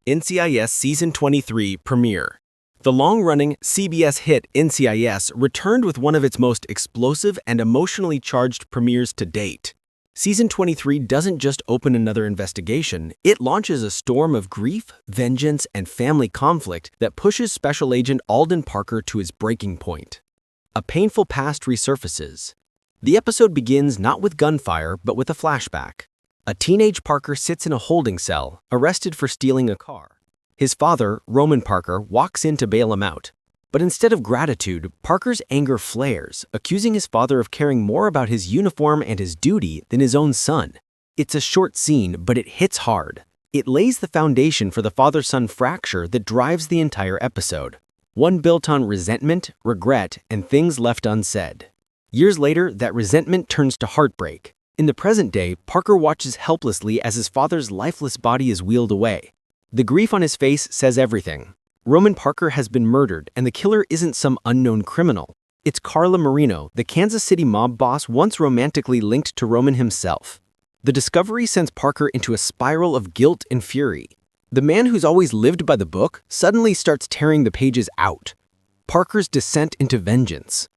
NCIS Season 23 premiere. The long-running CBS hit NCIS returned with one of its most explosive and emotionally charged premieres to date. Season 23 doesn't just open another investigation, it launches a storm of grief, vengeance, and family conflict that pushes Special Agent Alden Parker to his breaking point. A painful past resurfaces. The episode begins not with gunfire, but with a flashback. A teenage Parker sits in a holding cell, arrested for stealing a car. His father, Roman Parker, walks in to bail him out. But instead of gratitude, Parker's anger flares, accusing his father of caring more about his uniform and his duty than his own son. It's a short scene, but it hits hard. It lays the foundation for the father-son fracture that drives the entire episode. One built on resentment, regret, and things left unsaid. Years later, that resentment turns to heartbreak. In the present day, Parker watches helplessly as his father's lifeless body is wheeled away. The grief on his face says everything. Roman Parker has been murdered, and the killer isn't some unknown criminal. It's Carla Marino, the Kansas City mob boss once romantically linked to Roman himself. The discovery sends Parker into a spiral of guilt and fury. The man who's always lived by the book suddenly starts tearing the pages out. Parker's descent into vengeance.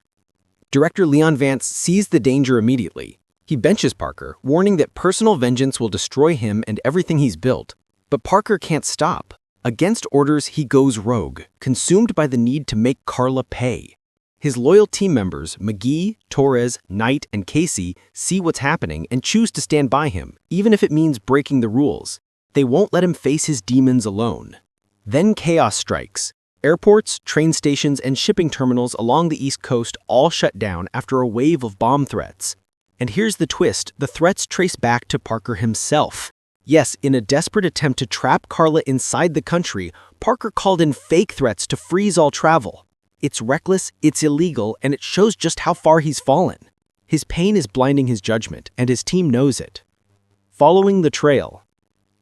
Director Leon Vance sees the danger immediately. He benches Parker, warning that personal vengeance will destroy him and everything he's built. But Parker can't stop. Against orders, he goes rogue, consumed by the need to make Carla pay. His loyal team members, McGee, Torres, Knight, and Casey, see what's happening and choose to stand by him, even if it means breaking the rules. They won't let him face his demons alone. Then chaos strikes. Airports, train stations, and shipping terminals along the East Coast all shut down after a wave of bomb threats. And here's the twist, the threats trace back to Parker himself. Yes, in a desperate attempt to trap Carla inside the country, Parker called in fake threats to freeze all travel. It's reckless, it's illegal, and it shows just how far he's fallen. His pain is blinding his judgment, and his team knows it. Following the trail.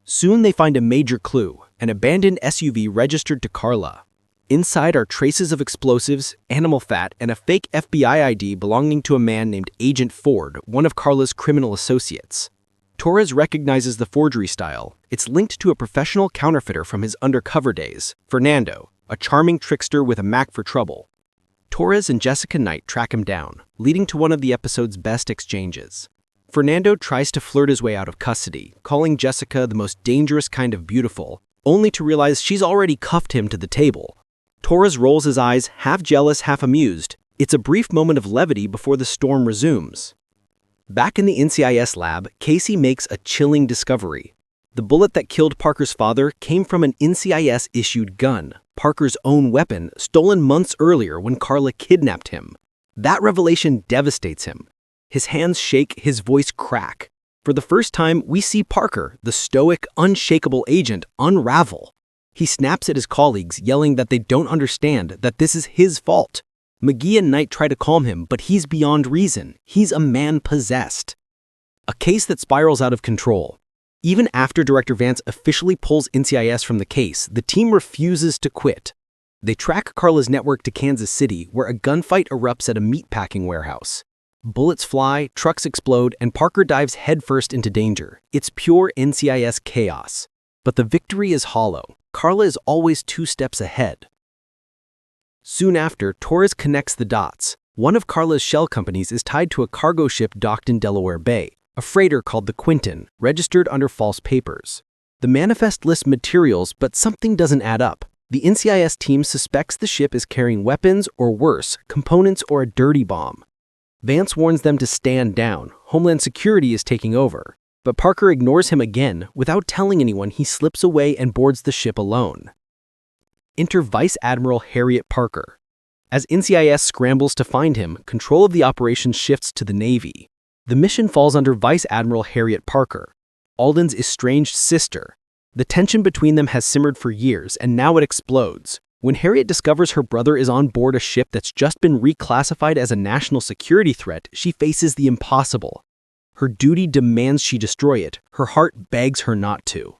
Soon they find a major clue, an abandoned SUV registered to Carla. Inside are traces of explosives, animal fat, and a fake FBI ID belonging to a man named Agent Ford, one of Carla's criminal associates. Torres recognizes the forgery style. It's linked to a professional counterfeiter from his undercover days, Fernando, a charming trickster with a knack for trouble. Torres and Jessica Knight track him down, leading to one of the episode's best exchanges. Fernando tries to flirt his way out of custody, calling Jessica the most dangerous kind of beautiful, only to realize she's already cuffed him to the table. Torres rolls his eyes, half jealous, half amused. It's a brief moment of levity before the storm resumes. Back in the NCIS lab, Casey makes a chilling discovery. The bullet that killed Parker's father came from an NCIS-issued gun, Parker's own weapon, stolen months earlier when Carla kidnapped him. That revelation devastates him. His hands shake, his voice crack. For the first time, we see Parker, the stoic, unshakable agent, unravel. He snaps at his colleagues, yelling that they don't understand, that this is his fault. McGee and Knight try to calm him, but he's beyond reason. He's a man possessed. A case that spirals out of control. Even after Director Vance officially pulls NCIS from the case, the team refuses to quit. They track Carla's network to Kansas City, where a gunfight erupts at a meatpacking warehouse. Bullets fly, trucks explode, and Parker dives headfirst into danger. It's pure NCIS chaos. But the victory is hollow. Carla is always 2 steps ahead. Soon after, Torres connects the dots. One of Carla's shell companies is tied to a cargo ship docked in Delaware Bay, a freighter called the Quinton, registered under false papers. The manifest lists materials, but something doesn't add up. The NCIS team suspects the ship is carrying weapons, or worse, components or a dirty bomb. Vance warns them to stand down. Homeland Security is taking over. But Parker ignores him again. Without telling anyone, he slips away and boards the ship alone. Enter Vice Admiral Harriet Parker. As NCIS scrambles to find him, control of the operation shifts to the Navy. The mission falls under Vice Admiral Harriet Parker, Alden's estranged sister. The tension between them has simmered for years, and now it explodes. When Harriet discovers her brother is on board a ship that's just been reclassified as a national security threat, she faces the impossible. Her duty demands she destroy it. Her heart begs her not to.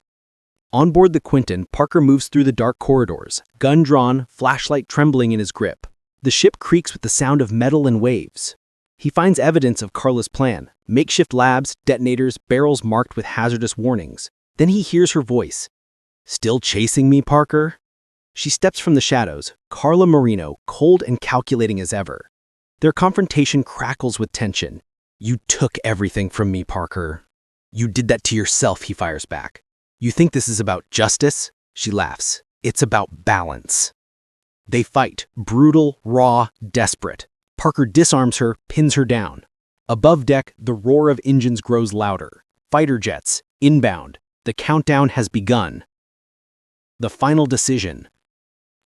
On board the Quinton, Parker moves through the dark corridors, gun drawn, flashlight trembling in his grip. The ship creaks with the sound of metal and waves. He finds evidence of Carla's plan, makeshift labs, detonators, barrels marked with hazardous warnings. Then he hears her voice. Still chasing me, Parker? She steps from the shadows, Carla Marino, cold and calculating as ever. Their confrontation crackles with tension. You took everything from me, Parker. You did that to yourself, he fires back. You think this is about justice? She laughs. It's about balance. They fight, brutal, raw, desperate. Parker disarms her, pins her down. Above deck, the roar of engines grows louder. Fighter jets, inbound. The countdown has begun. The final decision.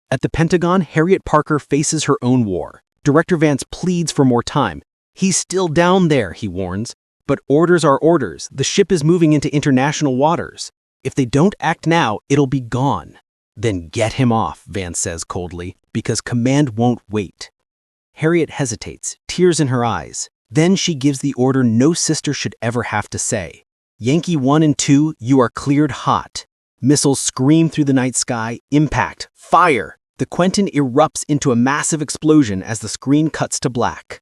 At the Pentagon, Harriet Parker faces her own war. Director Vance pleads for more time. He's still down there, he warns. But orders are orders. The ship is moving into international waters. If they don't act now, it'll be gone. Then get him off, Vance says coldly, because command won't wait. Harriet hesitates, tears in her eyes. Then she gives the order no sister should ever have to say. Yankee 1 and 2, you are cleared hot. Missiles scream through the night sky. Impact. Fire! The Quentin erupts into a massive explosion as the screen cuts to black.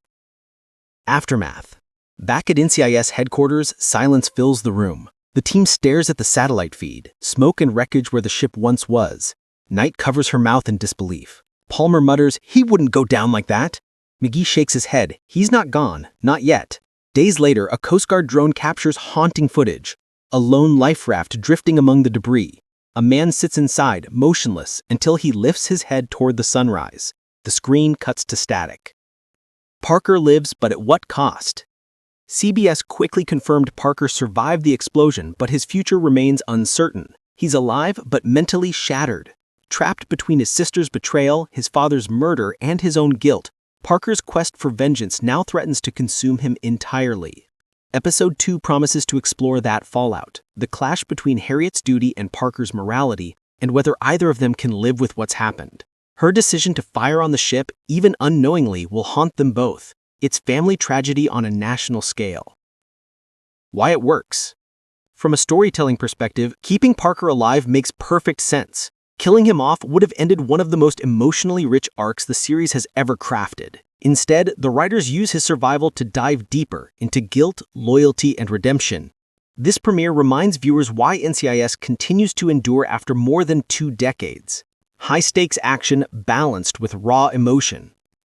Aftermath. Back at NCIS headquarters, silence fills the room. The team stares at the satellite feed, smoke and wreckage where the ship once was. Knight covers her mouth in disbelief. Palmer mutters, he wouldn't go down like that. McGee shakes his head. He's not gone. Not yet. Days later, a Coast Guard drone captures haunting footage. A lone life raft drifting among the debris. A man sits inside, motionless, until he lifts his head toward the sunrise. The screen cuts to static. Parker lives, but at what cost? CBS quickly confirmed Parker survived the explosion, but his future remains uncertain. He's alive, but mentally shattered. Trapped between his sister's betrayal, his father's murder, and his own guilt, Parker's quest for vengeance now threatens to consume him entirely. Episode 2 promises to explore that fallout, the clash between Harriet's duty and Parker's morality, and whether either of them can live with what's happened. Her decision to fire on the ship, even unknowingly, will haunt them both. It's family tragedy on a national scale. Why it works. From a storytelling perspective, keeping Parker alive makes perfect sense. Killing him off would have ended one of the most emotionally rich arcs the series has ever crafted. Instead, the writers use his survival to dive deeper into guilt, loyalty, and redemption. This premiere reminds viewers why NCIS continues to endure after more than 2 decades. High-stakes action balanced with raw emotion.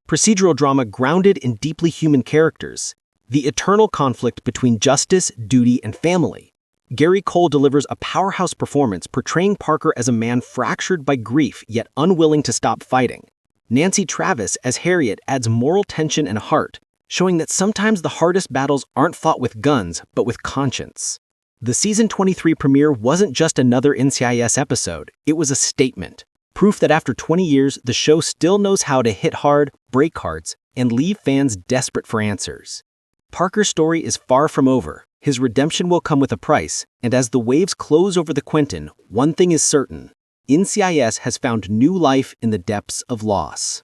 Procedural drama grounded in deeply human characters. The eternal conflict between justice, duty, and family. Gary Cole delivers a powerhouse performance portraying Parker as a man fractured by grief yet unwilling to stop fighting. Nancy Travis as Harriet adds moral tension and heart, showing that sometimes the hardest battles aren't fought with guns, but with conscience. The Season 23 premiere wasn't just another NCIS episode, it was a statement. Proof that after 20 years, the show still knows how to hit hard, break hearts, and leave fans desperate for answers. Parker's story is far from over. His redemption will come with a price, and as the waves close over the Quentin, one thing is certain. NCIS has found new life in the depths of loss.